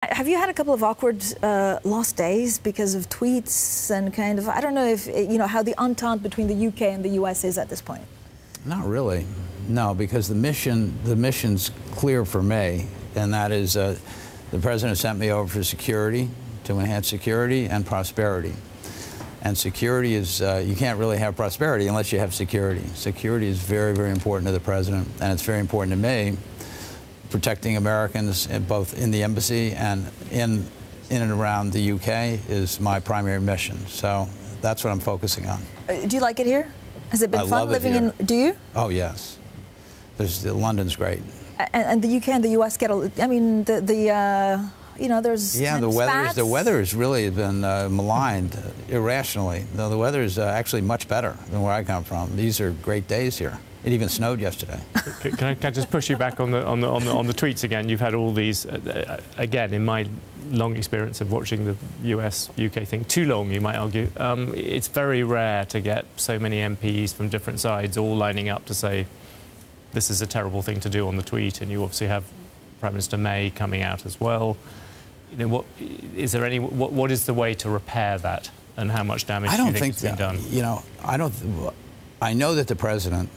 Have you had a couple of awkward lost days because of tweets and kind of, I don't know if, you know, how the entente between the UK and the US is at this point? Not really, no, because the mission's clear for me, and that is the President sent me over for security, to enhance security and prosperity. And security is, you can't really have prosperity unless you have security. Security is very, very important to the President, and it's very important to me. Protecting Americans both in the embassy and in and around the UK is my primary mission. So that's what I'm focusing on. Do you like it here? Has it been fun living in? Do you? Oh yes, London's great. And the UK and the US get a. I mean you know, there's the weather has really been maligned irrationally. Though the weather is actually much better than where I come from. These are great days here. It even snowed yesterday. Can I just push you back on the tweets again? You've had all these again, in my long experience of watching the US-UK thing, too long, you might argue. It's very rare to get so many MPs from different sides all lining up to say this is a terrible thing to do on the tweet, and you obviously have Prime Minister May coming out as well. You know, what is the way to repair that, and how much damage do you think has been done? You know, I know that the President.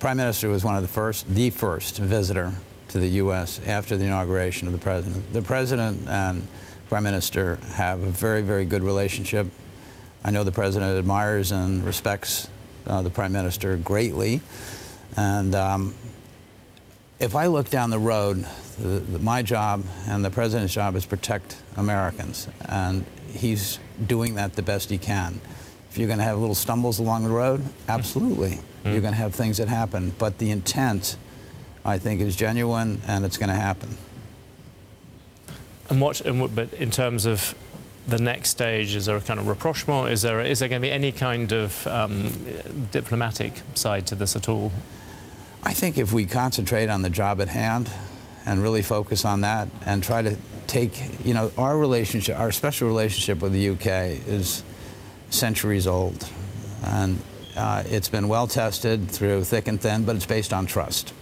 Prime Minister was one of the first visitor to the U.S. after the inauguration of the President. The President and Prime Minister have a very, very good relationship. I know the President admires and respects the Prime Minister greatly. And if I look down the road, my job and the President's job is protect Americans. And he's doing that the best he can. If you're going to have little stumbles along the road, absolutely. You're going to have things that happen. But the intent, I think, is genuine, and it's going to happen. But in terms of the next stage, is there a kind of rapprochement? Is there going to be any kind of diplomatic side to this at all? I think if we concentrate on the job at hand and really focus on that and try to take, you know, our special relationship with the UK is centuries old, and it's been well tested through thick and thin, but it's based on trust.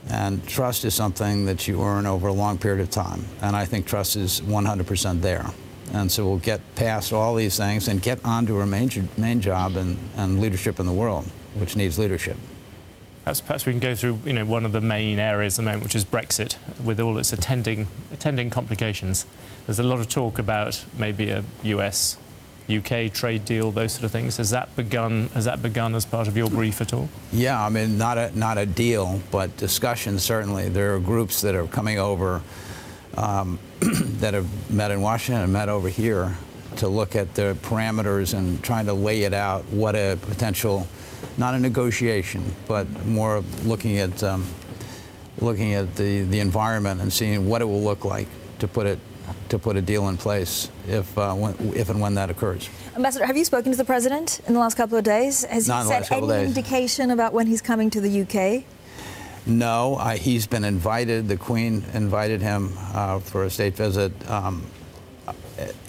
And trust is something that you earn over a long period of time, and I think trust is 100% there. And so we'll get past all these things and get on to our main job and leadership in the world, which needs leadership. Perhaps we can go through, you know, one of the main areas at the moment, which is Brexit, with all its attending complications. There's a lot of talk about maybe a US-UK trade deal, those sort of things. Has that begun as part of your brief at all? Yeah, I mean, not a deal, but discussion certainly. There are groups that are coming over that have met in Washington and met over here to look at the parameters and trying to lay it out, what a potential, not a negotiation, but more looking at the environment and seeing what it will look like to put a deal in place if and when that occurs. Ambassador, have you spoken to the President in the last couple of days? Has he said any indication about when he's coming to the UK? No, he's been invited. The Queen invited him for a state visit.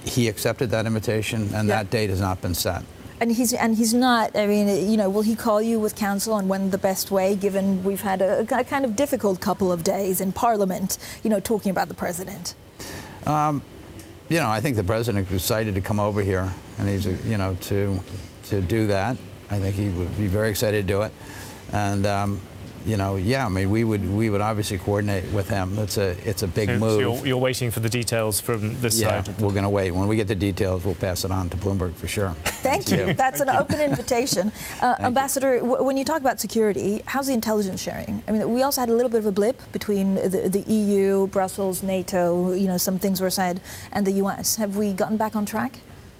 He accepted that invitation, and that date has not been set. And he's not, I mean, you know, will he call you with counsel on when the best way, given we've had a kind of difficult couple of days in Parliament, you know, talking about the President? You know, I think the President is excited to come over here, and he's, you know, to do that. I think he would be very excited to do it. And you know, yeah, I mean, we would obviously coordinate with him. It's a big move. So you're waiting for the details from this side? Yeah, we're going to wait. When we get the details, we'll pass it on to Bloomberg for sure. Thank you. That's an open invitation. Ambassador, when you talk about security, how's the intelligence sharing? I mean, we also had a little bit of a blip between the EU, Brussels, NATO, you know, some things were said, and the US. Have we gotten back on track?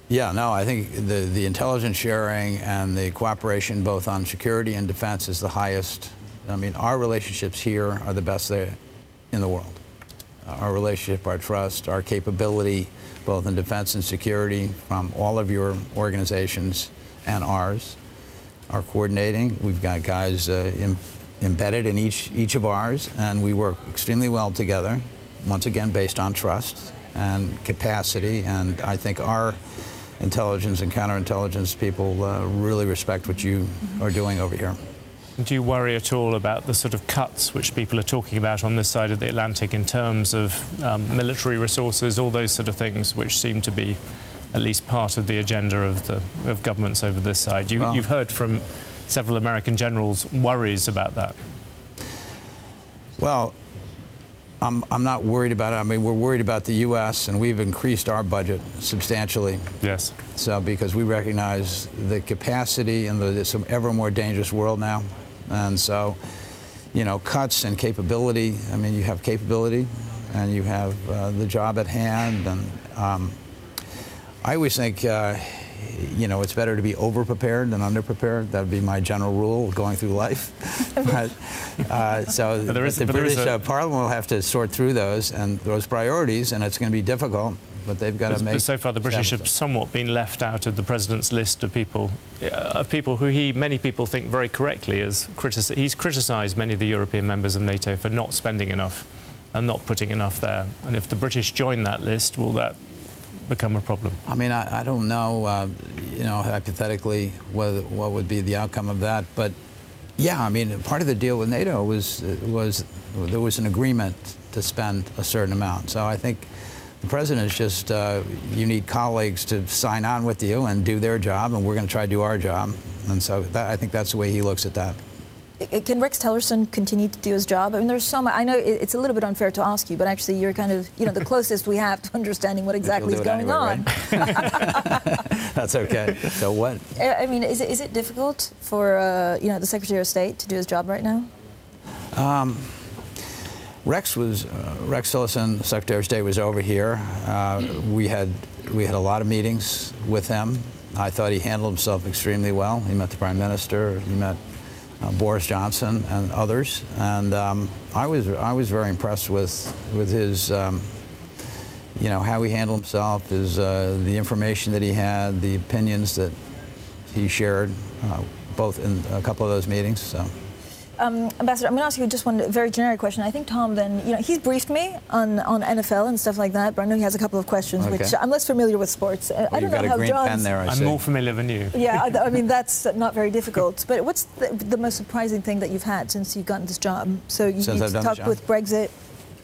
Yeah, no, I think the intelligence sharing and the cooperation both on security and defense is the highest. I mean, our relationships here are the best there in the world. Our relationship, our trust, our capability, both in defense and security, from all of your organizations and ours, are coordinating. We've got guys embedded in each of ours, and we work extremely well together, once again based on trust and capacity. And I think our intelligence and counterintelligence people really respect what you are doing over here. Do you worry at all about the sort of cuts which people are talking about on this side of the Atlantic in terms of military resources, all those sort of things which seem to be at least part of the agenda of governments over this side? You've heard from several American generals worries about that. Well, I'm not worried about it. I mean, we're worried about the U.S., and we've increased our budget substantially. Yes. So because we recognize the capacity in this ever more dangerous world now. And so, you know, cuts and capability. I mean, you have capability, and you have the job at hand. And I always think, you know, it's better to be over-prepared than under-prepared. That would be my general rule going through life. But, the British Parliament will have to sort through those priorities, and it's going to be difficult. But they've got to make. So far, the British have somewhat been left out of the president's list of people who many people think very correctly he's criticised many of the European members of NATO for not spending enough and not putting enough there. And if the British join that list, will that become a problem? I mean, I don't know, you know, hypothetically what would be the outcome of that. But yeah, I mean, part of the deal with NATO was there was an agreement to spend a certain amount. So I think the president is just, you need colleagues to sign on with you and do their job, and we're going to try to do our job. And so I think that's the way he looks at that. Can Rex Tillerson continue to do his job? I mean, there's so much. I know it's a little bit unfair to ask you, but actually you're kind of, you know, the closest we have to understanding what exactly is going on. Right? That's okay. So what? I mean, is it difficult for, you know, the Secretary of State to do his job right now? Rex Tillerson, Secretary of State, was over here. We had a lot of meetings with him. I thought he handled himself extremely well. He met the Prime Minister. He met Boris Johnson and others, and I was very impressed with his, you know, how he handled himself, the information that he had, the opinions that he shared, both in a couple of those meetings. So. Ambassador, I'm going to ask you just one very generic question. I think Tom then, you know, he's briefed me on NFL and stuff like that, but I know he has a couple of questions, which I'm less familiar with sports. Well, I don't know how John's... I'm more familiar than you. Yeah, I mean, that's not very difficult. But what's the most surprising thing that you've had since you've gotten this job? So you talked with Brexit,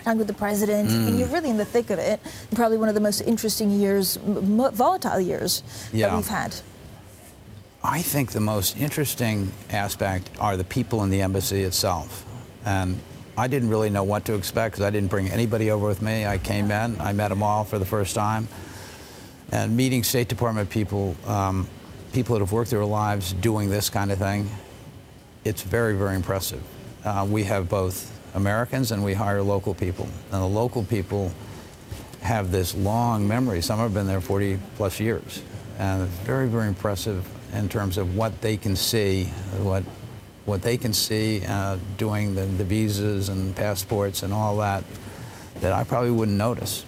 and with the president, and you're really in the thick of it. Probably one of the most interesting years, volatile years that we've had. I think the most interesting aspect are the people in the embassy itself. And I didn't really know what to expect because I didn't bring anybody over with me. I came in, I met them all for the first time. And meeting State Department people, people that have worked their lives doing this kind of thing, it's very, very impressive. We have both Americans and we hire local people. And the local people have this long memory. Some have been there 40 plus years. And it's very, very impressive in terms of what they can see, what they can see doing the visas and passports and all that I probably wouldn't notice.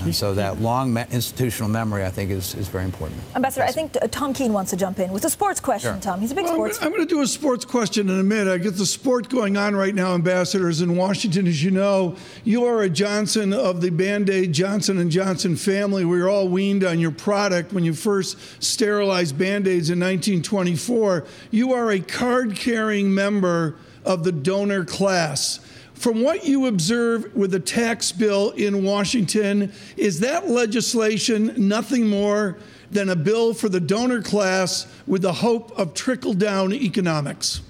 And so that long institutional memory, I think, is very important. Ambassador, I think Tom Keene wants to jump in with a sports question. Sure. Tom, he's a big sports fan. I'm going to do a sports question in a minute. I get the sport going on right now, ambassadors, in Washington. As you know, you are a Johnson of the Band-Aid Johnson & Johnson family. We were all weaned on your product when you first sterilized Band-Aids in 1924. You are a card-carrying member of the donor class. From what you observe with the tax bill in Washington, is that legislation nothing more than a bill for the donor class with the hope of trickle-down economics?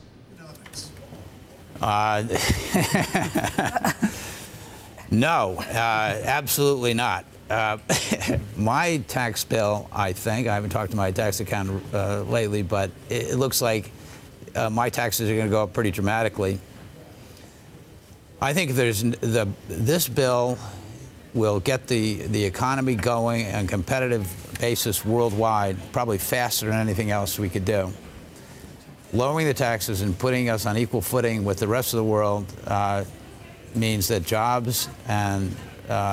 No, absolutely not. My tax bill, I haven't talked to my tax accountant lately, but it looks like my taxes are going to go up pretty dramatically. I think this bill will get the economy going on a competitive basis worldwide, probably faster than anything else we could do. Lowering the taxes and putting us on equal footing with the rest of the world means that jobs and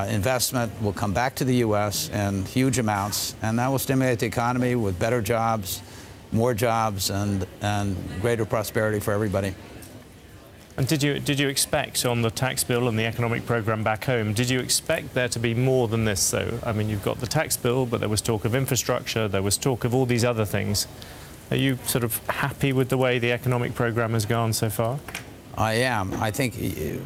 investment will come back to the U.S. in huge amounts, and that will stimulate the economy with better jobs, more jobs, and greater prosperity for everybody. And did you expect on the tax bill and the economic program back home, did you expect there to be more than this, though? I mean, you've got the tax bill, but there was talk of infrastructure, there was talk of all these other things. Are you sort of happy with the way the economic program has gone so far? I am. I think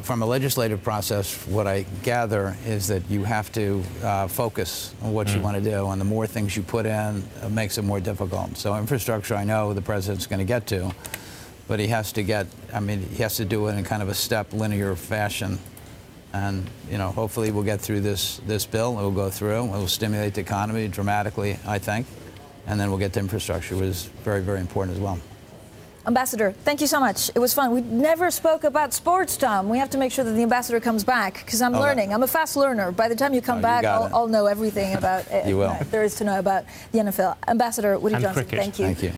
from a legislative process, what I gather is that you have to focus on what you want to do, and the more things you put in, it makes it more difficult. So infrastructure, I know the president's going to get to, but he has to he has to do it in kind of a step, linear fashion. And, hopefully we'll get through this bill. It will go through. It will stimulate the economy dramatically, I think. And then we'll get to infrastructure, which is very, very important as well. Ambassador, thank you so much. It was fun. We never spoke about sports, Tom. We have to make sure that the ambassador comes back, because I'm learning. I'm a fast learner. By the time you come back, I'll know everything about You will. there is to know about the NFL. Ambassador Woody Johnson, cricket. thank you. Thank you.